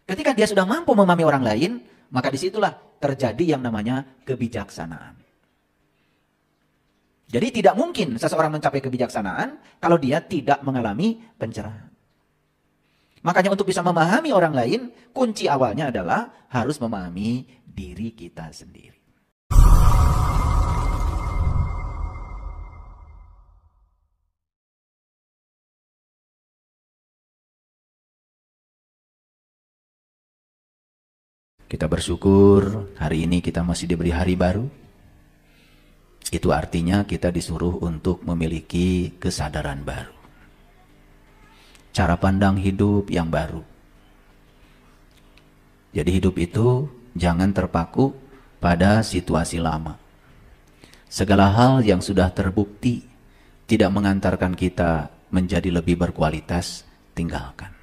Ketika dia sudah mampu memahami orang lain, maka disitulah terjadi yang namanya kebijaksanaan. Jadi tidak mungkin seseorang mencapai kebijaksanaan kalau dia tidak mengalami pencerahan. Makanya untuk bisa memahami orang lain, kunci awalnya adalah harus memahami diri kita sendiri. Kita bersyukur hari ini kita masih diberi hari baru. Itu artinya kita disuruh untuk memiliki kesadaran baru. Cara pandang hidup yang baru. Jadi hidup itu jangan terpaku pada situasi lama. Segala hal yang sudah terbukti tidak mengantarkan kita menjadi lebih berkualitas, tinggalkan.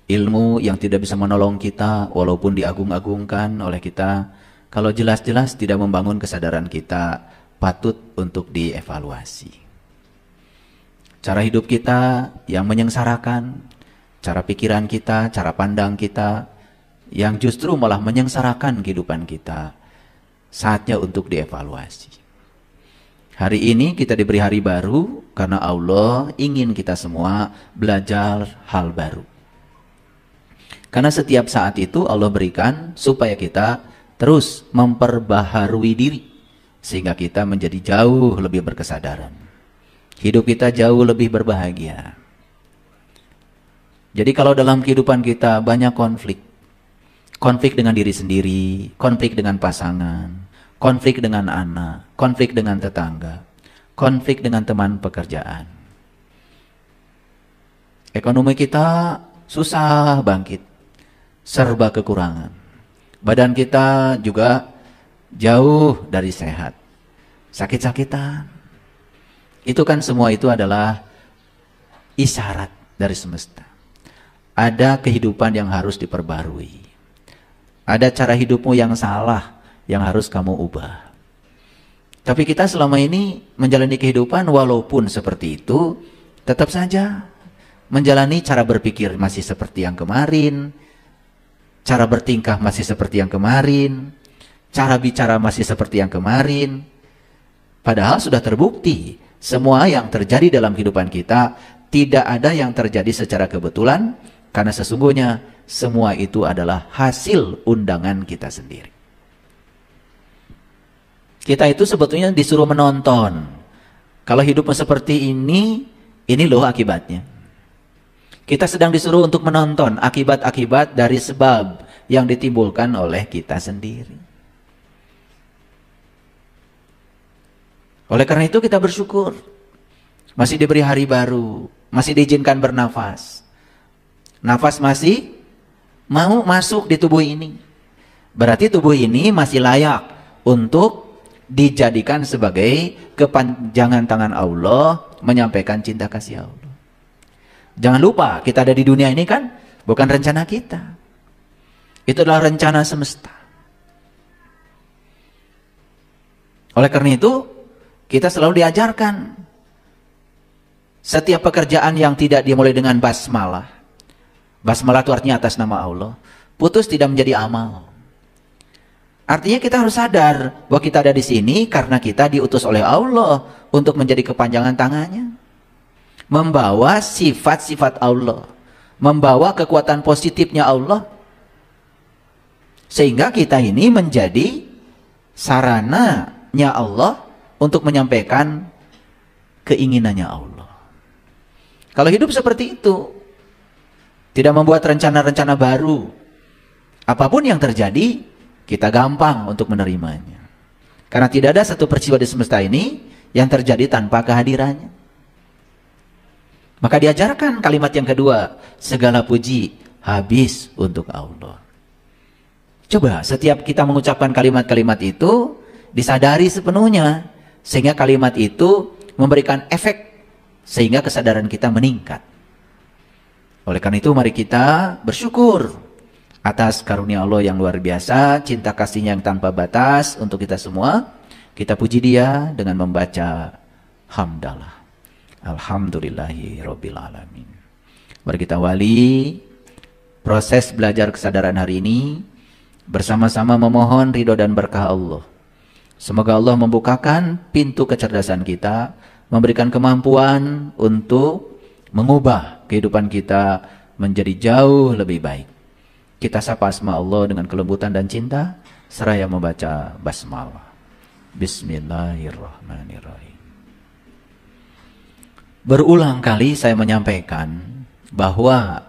Ilmu yang tidak bisa menolong kita walaupun diagung-agungkan oleh kita, kalau jelas-jelas tidak membangun kesadaran kita, patut untuk dievaluasi. Cara hidup kita yang menyengsarakan, cara pikiran kita, cara pandang kita, yang justru malah menyengsarakan kehidupan kita, saatnya untuk dievaluasi. Hari ini kita diberi hari baru karena Allah ingin kita semua belajar hal baru. Karena setiap saat itu Allah berikan supaya kita terus memperbaharui diri. Sehingga kita menjadi jauh lebih berkesadaran. Hidup kita jauh lebih berbahagia. Jadi kalau dalam kehidupan kita banyak konflik. Konflik dengan diri sendiri, konflik dengan pasangan, konflik dengan anak, konflik dengan tetangga, konflik dengan teman pekerjaan. Ekonomi kita susah bangkit. Serba kekurangan. Badan kita juga jauh dari sehat. Sakit-sakitan. Itu kan semua itu adalah isyarat dari semesta. Ada kehidupan yang harus diperbarui. Ada cara hidupmu yang salah yang harus kamu ubah. Tapi kita selama ini menjalani kehidupan walaupun seperti itu, tetap saja menjalani cara berpikir masih seperti yang kemarin. Cara bertingkah masih seperti yang kemarin. Cara bicara masih seperti yang kemarin. Padahal sudah terbukti. Semua yang terjadi dalam kehidupan kita tidak ada yang terjadi secara kebetulan. Karena sesungguhnya semua itu adalah hasil undangan kita sendiri. Kita itu sebetulnya disuruh menonton. Kalau hidupmu seperti ini loh akibatnya. Kita sedang disuruh untuk menonton akibat-akibat dari sebab yang ditimbulkan oleh kita sendiri. Oleh karena itu kita bersyukur. Masih diberi hari baru. Masih diizinkan bernafas. Nafas masih mau masuk di tubuh ini. Berarti tubuh ini masih layak untuk dijadikan sebagai kepanjangan tangan Allah menyampaikan cinta kasih Allah. Jangan lupa, kita ada di dunia ini kan bukan rencana kita. Itu adalah rencana semesta. Oleh karena itu, kita selalu diajarkan setiap pekerjaan yang tidak dimulai dengan basmalah. Basmalah itu artinya atas nama Allah. Putus tidak menjadi amal. Artinya kita harus sadar bahwa kita ada di sini karena kita diutus oleh Allah untuk menjadi kepanjangan tangannya. Membawa sifat-sifat Allah, membawa kekuatan positifnya Allah, sehingga kita ini menjadi sarananya Allah untuk menyampaikan keinginannya Allah. Kalau hidup seperti itu, tidak membuat rencana-rencana baru, apapun yang terjadi, kita gampang untuk menerimanya. Karena tidak ada satu peristiwa di semesta ini yang terjadi tanpa kehadirannya. Maka diajarkan kalimat yang kedua, segala puji habis untuk Allah. Coba setiap kita mengucapkan kalimat-kalimat itu disadari sepenuhnya, sehingga kalimat itu memberikan efek sehingga kesadaran kita meningkat. Oleh karena itu mari kita bersyukur atas karunia Allah yang luar biasa, cinta kasihnya yang tanpa batas untuk kita semua. Kita puji Dia dengan membaca hamdalah. Alhamdulillahi Rabbil Alamin. Mari kita wali proses belajar kesadaran hari ini bersama-sama memohon ridho dan berkah Allah. Semoga Allah membukakan pintu kecerdasan kita, memberikan kemampuan untuk mengubah kehidupan kita menjadi jauh lebih baik. Kita sapa asma Allah dengan kelembutan dan cinta seraya membaca basmalah. Bismillahirrahmanirrahim. Berulang kali saya menyampaikan bahwa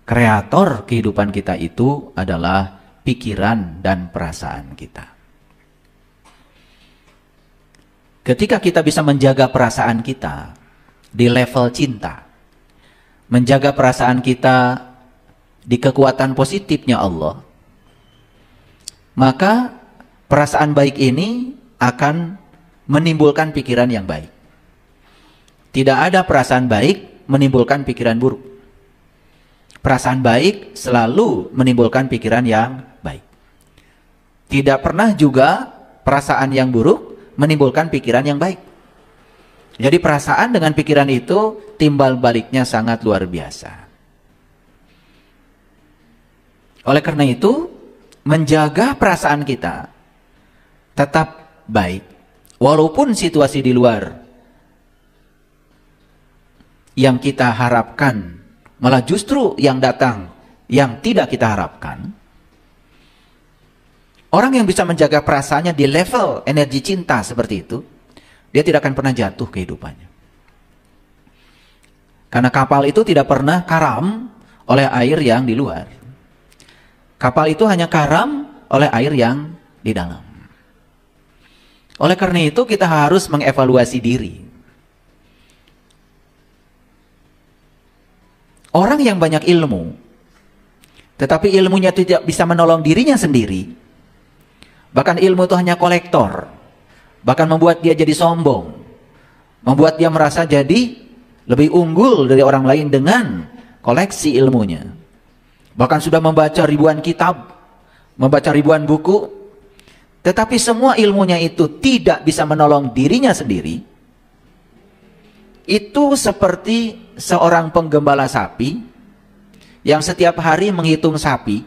kreator kehidupan kita itu adalah pikiran dan perasaan kita. Ketika kita bisa menjaga perasaan kita di level cinta, menjaga perasaan kita di kekuatan positifnya Allah, maka perasaan baik ini akan menimbulkan pikiran yang baik. Tidak ada perasaan baik menimbulkan pikiran buruk. Perasaan baik selalu menimbulkan pikiran yang baik. Tidak pernah juga perasaan yang buruk menimbulkan pikiran yang baik. Jadi perasaan dengan pikiran itu timbal baliknya sangat luar biasa. Oleh karena itu, menjaga perasaan kita tetap baik, walaupun situasi di luar yang kita harapkan malah justru yang datang yang tidak kita harapkan. Orang yang bisa menjaga perasaannya di level energi cinta seperti itu, dia tidak akan pernah jatuh kehidupannya. Karena kapal itu tidak pernah karam oleh air yang di luar. Kapal itu hanya karam oleh air yang di dalam. Oleh karena itu kita harus mengevaluasi diri. Orang yang banyak ilmu, tetapi ilmunya tidak bisa menolong dirinya sendiri, bahkan ilmu itu hanya kolektor, bahkan membuat dia jadi sombong, membuat dia merasa jadi lebih unggul dari orang lain dengan koleksi ilmunya, bahkan sudah membaca ribuan kitab, membaca ribuan buku, tetapi semua ilmunya itu tidak bisa menolong dirinya sendiri. Itu seperti seorang penggembala sapi yang setiap hari menghitung sapi,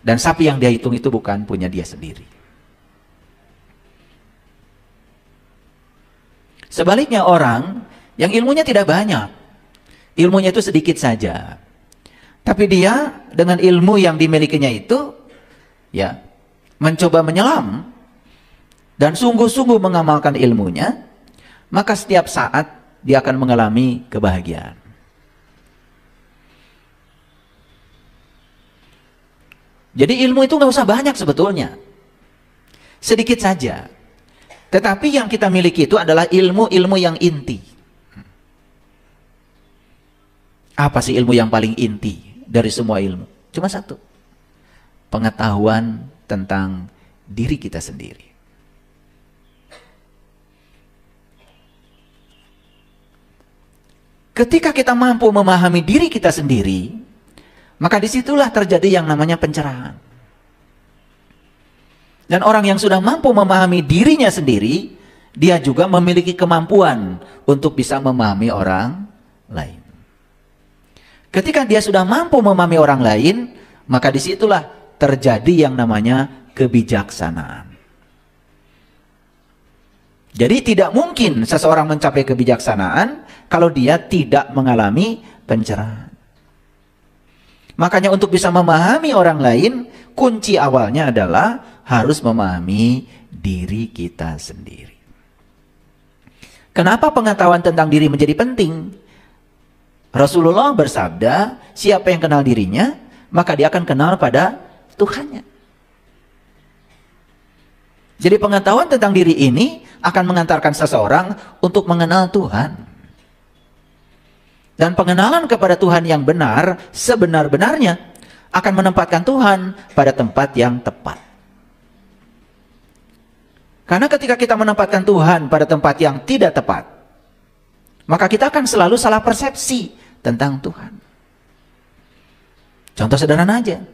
dan sapi yang dia hitung itu bukan punya dia sendiri. Sebaliknya orang yang ilmunya tidak banyak, ilmunya itu sedikit saja, tapi dia dengan ilmu yang dimilikinya itu ya mencoba menyelam dan sungguh-sungguh mengamalkan ilmunya, maka setiap saat dia akan mengalami kebahagiaan. Jadi ilmu itu nggak usah banyak sebetulnya, sedikit saja. Tetapi yang kita miliki itu adalah ilmu-ilmu yang inti. Apa sih ilmu yang paling inti dari semua ilmu? Cuma satu, pengetahuan tentang diri kita sendiri. Ketika kita mampu memahami diri kita sendiri, maka disitulah terjadi yang namanya pencerahan. Dan orang yang sudah mampu memahami dirinya sendiri, dia juga memiliki kemampuan untuk bisa memahami orang lain. Ketika dia sudah mampu memahami orang lain, maka disitulah terjadi yang namanya kebijaksanaan. Jadi tidak mungkin seseorang mencapai kebijaksanaan kalau dia tidak mengalami pencerahan. Makanya untuk bisa memahami orang lain, kunci awalnya adalah harus memahami diri kita sendiri. Kenapa pengetahuan tentang diri menjadi penting? Rasulullah bersabda, siapa yang kenal dirinya, maka dia akan kenal pada Tuhannya. Jadi pengetahuan tentang diri ini akan mengantarkan seseorang untuk mengenal Tuhan. Dan pengenalan kepada Tuhan yang benar, sebenar-benarnya, akan menempatkan Tuhan pada tempat yang tepat. Karena ketika kita menempatkan Tuhan pada tempat yang tidak tepat, maka kita akan selalu salah persepsi tentang Tuhan. Contoh sederhana aja.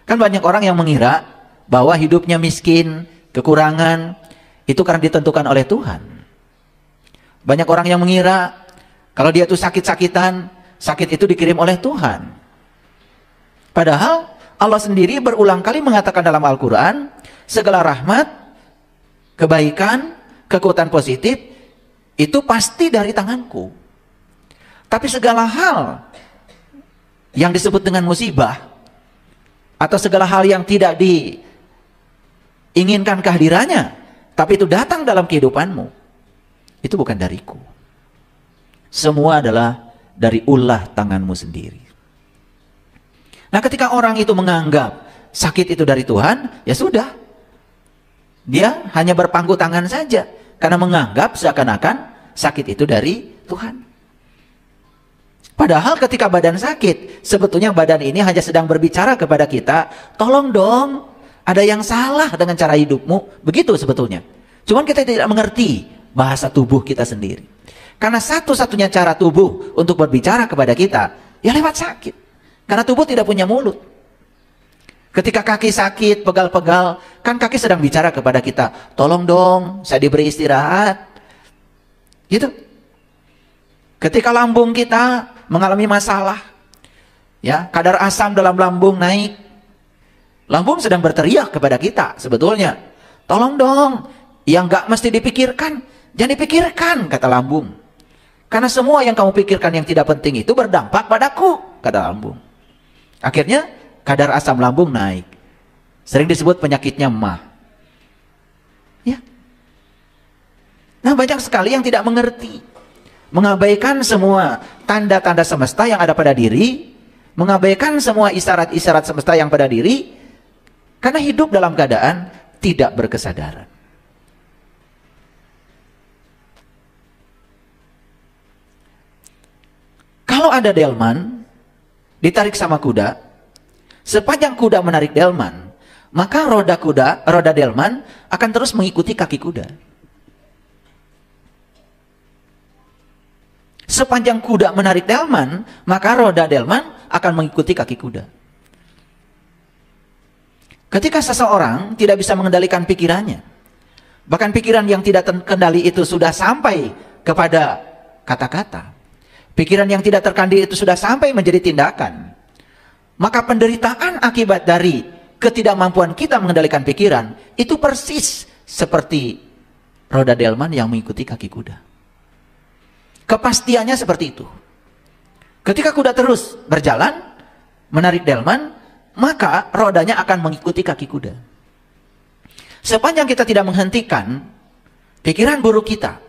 Kan banyak orang yang mengira bahwa hidupnya miskin, kekurangan, itu karena ditentukan oleh Tuhan. Banyak orang yang mengira kalau dia itu sakit-sakitan, sakit itu dikirim oleh Tuhan. Padahal Allah sendiri berulang kali mengatakan dalam Al-Quran, segala rahmat, kebaikan, kekuatan positif, itu pasti dari tanganku. Tapi segala hal yang disebut dengan musibah, atau segala hal yang tidak diinginkan kehadirannya, tapi itu datang dalam kehidupanmu, itu bukan dariku. Semua adalah dari ulah tanganmu sendiri. Nah, ketika orang itu menganggap sakit itu dari Tuhan, ya sudah. Dia hanya berpangku tangan saja, karena menganggap seakan-akan sakit itu dari Tuhan. Padahal ketika badan sakit, sebetulnya badan ini hanya sedang berbicara kepada kita, tolong dong, ada yang salah dengan cara hidupmu. Begitu sebetulnya. Cuman kita tidak mengerti bahasa tubuh kita sendiri. Karena satu-satunya cara tubuh untuk berbicara kepada kita, ya lewat sakit. Karena tubuh tidak punya mulut. Ketika kaki sakit, pegal-pegal, kan kaki sedang bicara kepada kita, tolong dong, saya diberi istirahat. Gitu. Ketika lambung kita mengalami masalah, ya, kadar asam dalam lambung naik, lambung sedang berteriak kepada kita sebetulnya, tolong dong, yang gak mesti dipikirkan, jangan dipikirkan, kata lambung. Karena semua yang kamu pikirkan yang tidak penting itu berdampak padaku, kata lambung. Akhirnya kadar asam lambung naik. Sering disebut penyakitnya MAH. Ya. Nah, banyak sekali yang tidak mengerti. Mengabaikan semua tanda-tanda semesta yang ada pada diri. Mengabaikan semua isyarat-isyarat semesta yang pada diri. Karena hidup dalam keadaan tidak berkesadaran. Kalau ada delman ditarik sama kuda, sepanjang kuda menarik delman, maka roda delman akan terus mengikuti kaki kuda. Sepanjang kuda menarik delman, maka roda delman akan mengikuti kaki kuda. Ketika seseorang tidak bisa mengendalikan pikirannya, bahkan pikiran yang tidak terkendali itu sudah sampai kepada kata-kata, pikiran yang tidak terkendali itu sudah sampai menjadi tindakan, maka penderitaan akibat dari ketidakmampuan kita mengendalikan pikiran itu persis seperti roda delman yang mengikuti kaki kuda. Kepastiannya seperti itu. Ketika kuda terus berjalan menarik delman, maka rodanya akan mengikuti kaki kuda. Sepanjang kita tidak menghentikan pikiran buruk kita,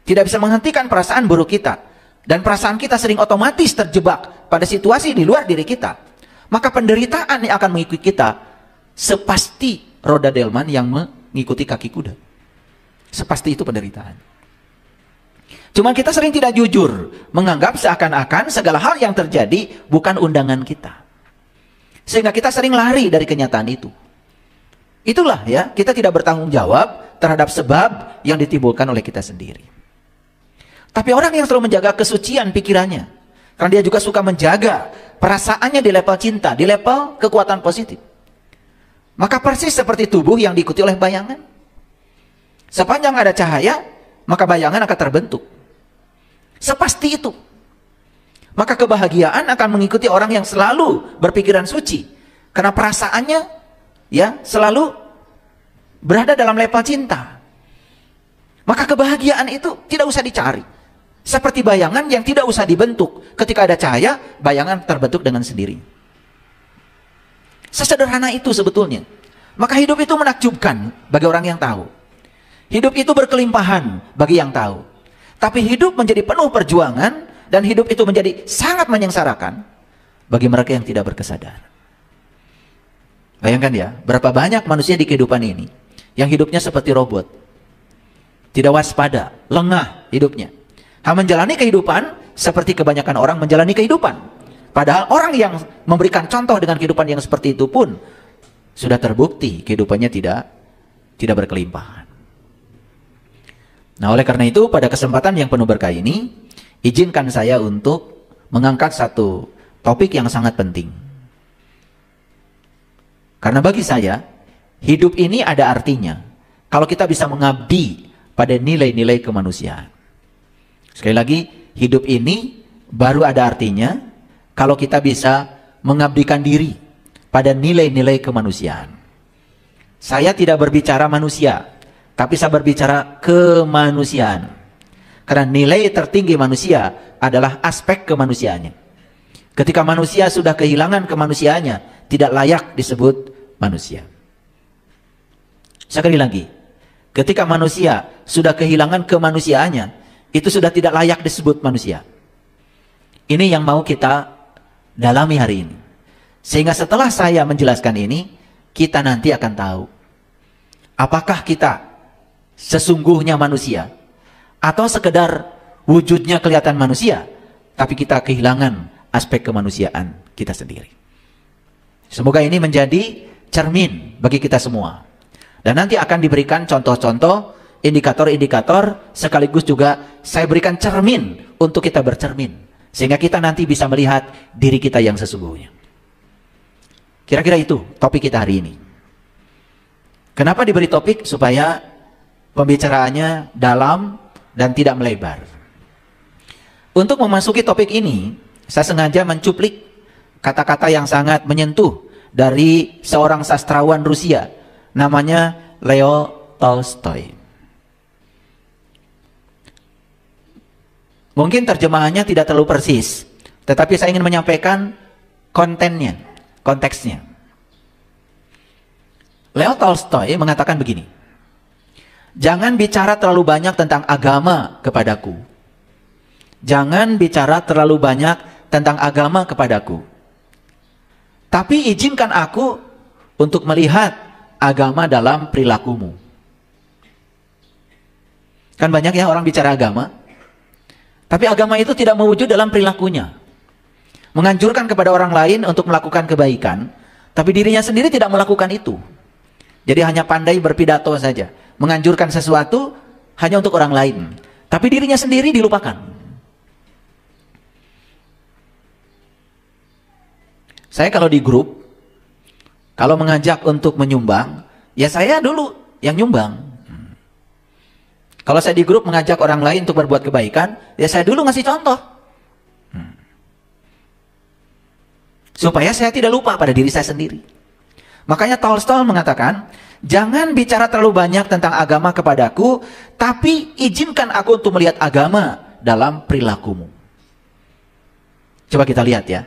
tidak bisa menghentikan perasaan buruk kita, dan perasaan kita sering otomatis terjebak pada situasi di luar diri kita, maka penderitaan yang akan mengikuti kita sepasti roda delman yang mengikuti kaki kuda. Sepasti itu penderitaan. Cuman kita sering tidak jujur, menganggap seakan-akan segala hal yang terjadi bukan undangan kita. Sehingga kita sering lari dari kenyataan itu. Itulah ya, kita tidak bertanggung jawab terhadap sebab yang ditimbulkan oleh kita sendiri. Tapi orang yang selalu menjaga kesucian pikirannya, karena dia juga suka menjaga perasaannya di level cinta, di level kekuatan positif, maka persis seperti tubuh yang diikuti oleh bayangan. Sepanjang ada cahaya, maka bayangan akan terbentuk. Sepasti itu. Maka kebahagiaan akan mengikuti orang yang selalu berpikiran suci, karena perasaannya ya selalu berada dalam level cinta. Maka kebahagiaan itu tidak usah dicari. Seperti bayangan yang tidak usah dibentuk. Ketika ada cahaya, bayangan terbentuk dengan sendiri. Sesederhana itu sebetulnya. Maka hidup itu menakjubkan bagi orang yang tahu. Hidup itu berkelimpahan bagi yang tahu. Tapi hidup menjadi penuh perjuangan, dan hidup itu menjadi sangat menyengsarakan bagi mereka yang tidak berkesadaran. Bayangkan ya, berapa banyak manusia di kehidupan ini yang hidupnya seperti robot. Tidak waspada, lengah hidupnya. Menjalani kehidupan seperti kebanyakan orang menjalani kehidupan. Padahal orang yang memberikan contoh dengan kehidupan yang seperti itu pun sudah terbukti kehidupannya tidak berkelimpahan. Nah, oleh karena itu pada kesempatan yang penuh berkah ini, izinkan saya untuk mengangkat satu topik yang sangat penting. Karena bagi saya, hidup ini ada artinya kalau kita bisa mengabdi pada nilai-nilai kemanusiaan. Sekali lagi, hidup ini baru ada artinya kalau kita bisa mengabdikan diri pada nilai-nilai kemanusiaan. Saya tidak berbicara manusia, tapi saya berbicara kemanusiaan. Karena nilai tertinggi manusia adalah aspek kemanusiaannya. Ketika manusia sudah kehilangan kemanusiaannya, tidak layak disebut manusia. Sekali lagi, ketika manusia sudah kehilangan kemanusiaannya, itu sudah tidak layak disebut manusia. Ini yang mau kita dalami hari ini. Sehingga setelah saya menjelaskan ini, kita nanti akan tahu apakah kita sesungguhnya manusia atau sekedar wujudnya kelihatan manusia, tapi kita kehilangan aspek kemanusiaan kita sendiri. Semoga ini menjadi cermin bagi kita semua. Dan nanti akan diberikan contoh-contoh, indikator-indikator, sekaligus juga saya berikan cermin untuk kita bercermin. Sehingga kita nanti bisa melihat diri kita yang sesungguhnya. Kira-kira itu topik kita hari ini. Kenapa diberi topik? Supaya pembicaraannya dalam dan tidak melebar. Untuk memasuki topik ini, saya sengaja mencuplik kata-kata yang sangat menyentuh dari seorang sastrawan Rusia, namanya Leo Tolstoy. Mungkin terjemahannya tidak terlalu persis, tetapi saya ingin menyampaikan kontennya, konteksnya. Leo Tolstoy mengatakan begini, jangan bicara terlalu banyak tentang agama kepadaku. Jangan bicara terlalu banyak tentang agama kepadaku. Tapi izinkan aku untuk melihat agama dalam perilakumu. Kan banyak ya orang bicara agama, tapi agama itu tidak mewujud dalam perilakunya. Menganjurkan kepada orang lain untuk melakukan kebaikan, tapi dirinya sendiri tidak melakukan itu. Jadi hanya pandai berpidato saja, menganjurkan sesuatu hanya untuk orang lain, tapi dirinya sendiri dilupakan. Saya kalau di grup, kalau mengajak untuk menyumbang, ya saya dulu yang nyumbang. Kalau saya di grup mengajak orang lain untuk berbuat kebaikan, ya saya dulu ngasih contoh. Supaya saya tidak lupa pada diri saya sendiri. Makanya Tolstoy mengatakan, jangan bicara terlalu banyak tentang agama kepadaku, tapi izinkan aku untuk melihat agama dalam perilakumu. Coba kita lihat ya,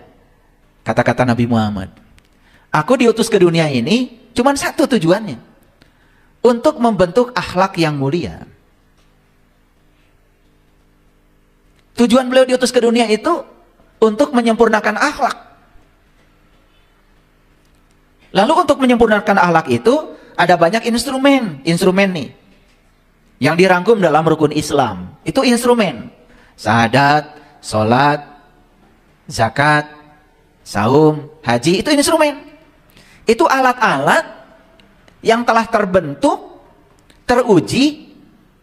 kata-kata Nabi Muhammad. Aku diutus ke dunia ini cuma satu tujuannya, untuk membentuk akhlak yang mulia. Tujuan beliau diutus ke dunia itu untuk menyempurnakan akhlak. Lalu untuk menyempurnakan akhlak itu ada banyak instrumen nih yang dirangkum dalam rukun Islam. Itu instrumen. Syahadat, sholat, zakat, saum, haji, itu instrumen. Itu alat-alat yang telah terbentuk, teruji,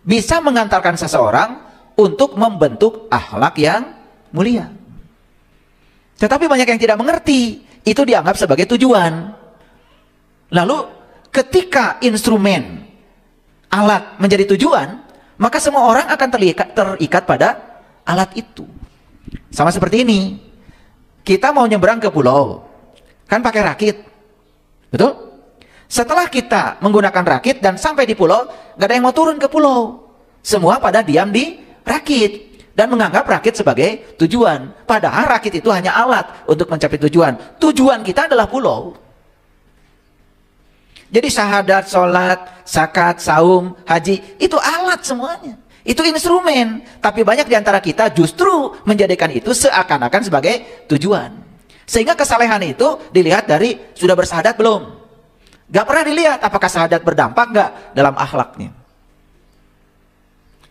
bisa mengantarkan seseorang untuk membentuk akhlak yang mulia. Tetapi banyak yang tidak mengerti, itu dianggap sebagai tujuan. Lalu ketika instrumen alat menjadi tujuan, maka semua orang akan terikat pada alat itu. Sama seperti ini, kita mau nyebrang ke pulau, kan pakai rakit, betul? Setelah kita menggunakan rakit dan sampai di pulau, gak ada yang mau turun ke pulau. Semua pada diam di rakit dan menganggap rakit sebagai tujuan. Padahal rakit itu hanya alat untuk mencapai tujuan. Tujuan kita adalah pulau. Jadi syahadat, sholat, zakat, saum, haji, itu alat semuanya. Itu instrumen. Tapi banyak di antara kita justru menjadikan itu seakan-akan sebagai tujuan. Sehingga kesalehan itu dilihat dari sudah bersyahadat belum. Gak pernah dilihat apakah syahadat berdampak gak dalam akhlaknya.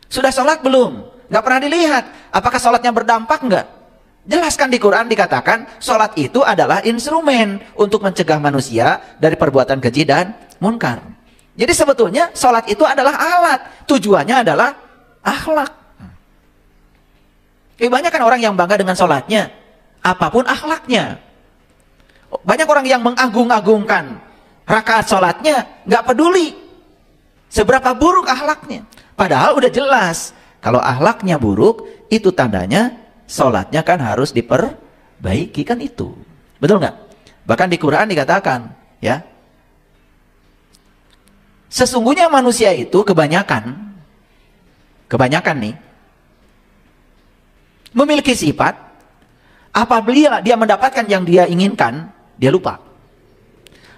Sudah sholat belum? Gak pernah dilihat apakah sholatnya berdampak gak. Jelaskan di Quran dikatakan sholat itu adalah instrumen untuk mencegah manusia dari perbuatan keji dan munkar. Jadi sebetulnya sholat itu adalah alat, tujuannya adalah akhlak. Banyak kan orang yang bangga dengan sholatnya, apapun akhlaknya. Banyak orang yang mengagung-agungkan rakaat sholatnya, gak peduli seberapa buruk akhlaknya. Padahal udah jelas kalau akhlaknya buruk, itu tandanya sholatnya kan harus diperbaiki, kan itu. Betul nggak? Bahkan di Quran dikatakan, ya, sesungguhnya manusia itu kebanyakan nih, memiliki sifat, apabila dia mendapatkan yang dia inginkan, dia lupa.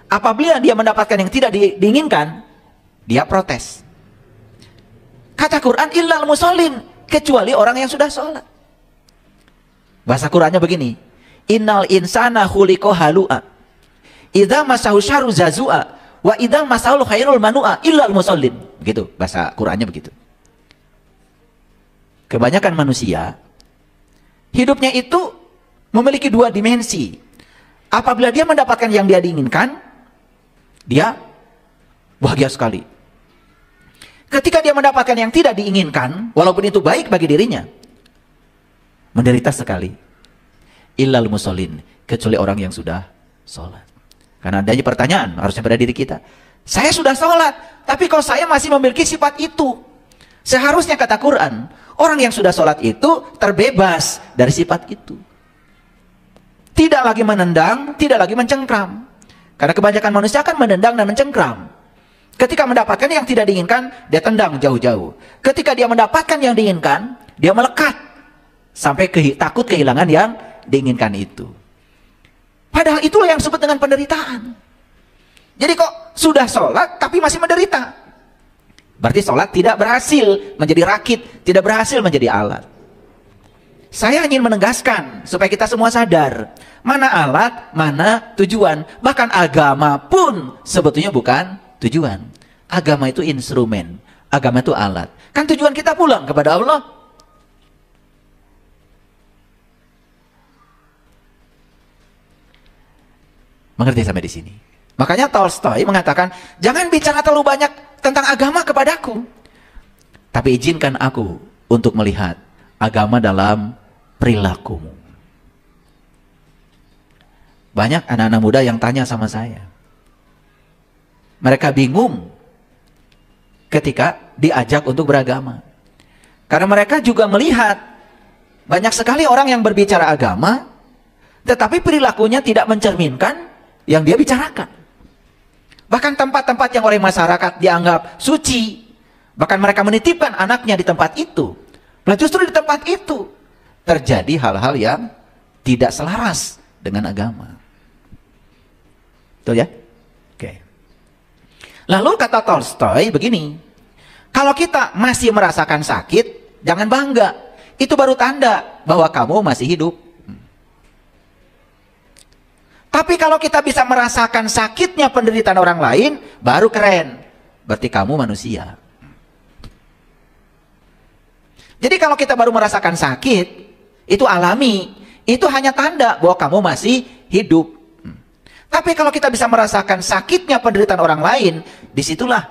Apabila dia mendapatkan yang tidak diinginkan, dia protes. Kata Quran, illal musallin, kecuali orang yang sudah sholat. Bahasa Qurannya begini, innal insana khuliqa halu'a, idza masahu syarru zazua, wa idza masahu khairul manu'a, illal musallin. Begitu, bahasa Qurannya begitu. Kebanyakan manusia, hidupnya itu memiliki dua dimensi. Apabila dia mendapatkan yang dia diinginkan, dia bahagia sekali. Ketika dia mendapatkan yang tidak diinginkan, walaupun itu baik bagi dirinya, menderita sekali. Illal musallin, kecuali orang yang sudah sholat. Karena adanya pertanyaan harusnya pada diri kita, saya sudah sholat, tapi kok saya masih memiliki sifat itu? Seharusnya kata Quran, orang yang sudah sholat itu terbebas dari sifat itu. Tidak lagi menendang, tidak lagi mencengkram. Karena kebanyakan manusia akan menendang dan mencengkram. Ketika mendapatkan yang tidak diinginkan, dia tendang jauh-jauh. Ketika dia mendapatkan yang diinginkan, dia melekat. Sampai takut kehilangan yang diinginkan itu. Padahal itulah yang disebut dengan penderitaan. Jadi kok sudah sholat tapi masih menderita? Berarti sholat tidak berhasil menjadi rakit, tidak berhasil menjadi alat. Saya ingin menegaskan supaya kita semua sadar, mana alat, mana tujuan. Bahkan agama pun sebetulnya bukan tujuan. Agama itu instrumen, agama itu alat. Kan tujuan kita pulang kepada Allah. Mengerti sampai di sini? Makanya Tolstoy mengatakan, jangan bicara terlalu banyak tentang agama kepadaku, tapi izinkan aku untuk melihat agama dalam perilakumu. Banyak anak-anak muda yang tanya sama saya. Mereka bingung ketika diajak untuk beragama. Karena mereka juga melihat banyak sekali orang yang berbicara agama, tetapi perilakunya tidak mencerminkan yang dia bicarakan. Bahkan tempat-tempat yang oleh masyarakat dianggap suci, bahkan mereka menitipkan anaknya di tempat itu. Nah justru di tempat itu terjadi hal-hal yang tidak selaras dengan agama. Betul ya? Oke. Lalu kata Tolstoy begini, kalau kita masih merasakan sakit, jangan bangga. Itu baru tanda bahwa kamu masih hidup. Tapi kalau kita bisa merasakan sakitnya penderitaan orang lain, baru keren. Berarti kamu manusia. Jadi kalau kita baru merasakan sakit, itu alami. Itu hanya tanda bahwa kamu masih hidup. Tapi kalau kita bisa merasakan sakitnya penderitaan orang lain, disitulah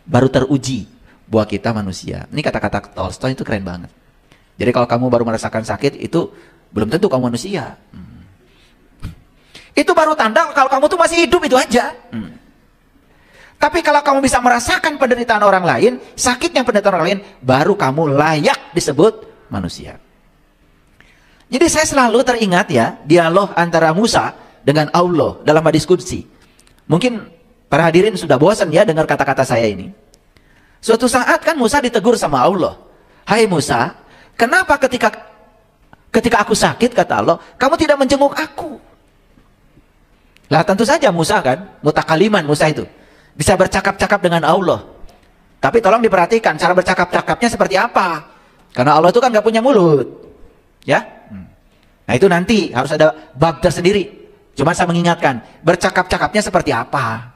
baru teruji bahwa kita manusia. Ini kata-kata Tolstoy itu keren banget. Jadi kalau kamu baru merasakan sakit, itu belum tentu kamu manusia. Itu baru tanda kalau kamu tuh masih hidup, itu aja. Tapi kalau kamu bisa merasakan penderitaan orang lain, sakitnya penderitaan orang lain, baru kamu layak disebut manusia. Jadi saya selalu teringat ya, dialog antara Musa dengan Allah dalam hadis qudsi. Mungkin para hadirin sudah bosan ya dengar kata-kata saya ini. Suatu saat kan Musa ditegur sama Allah. Hai Musa, kenapa ketika aku sakit, kata Allah, kamu tidak menjenguk aku? Lah tentu saja Musa kan, mutakaliman Musa itu. Bisa bercakap-cakap dengan Allah. Tapi tolong diperhatikan cara bercakap-cakapnya seperti apa. Karena Allah itu kan gak punya mulut. Ya. Nah itu nanti harus ada bab tersendiri. Cuma saya mengingatkan, bercakap-cakapnya seperti apa.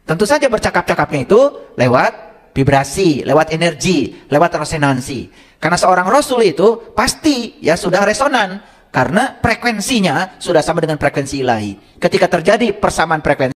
Tentu saja bercakap-cakapnya itu lewat vibrasi, lewat energi, lewat resonansi. Karena seorang Rasul itu pasti ya sudah resonan. Karena frekuensinya sudah sama dengan frekuensi ilahi. Ketika terjadi persamaan frekuensi,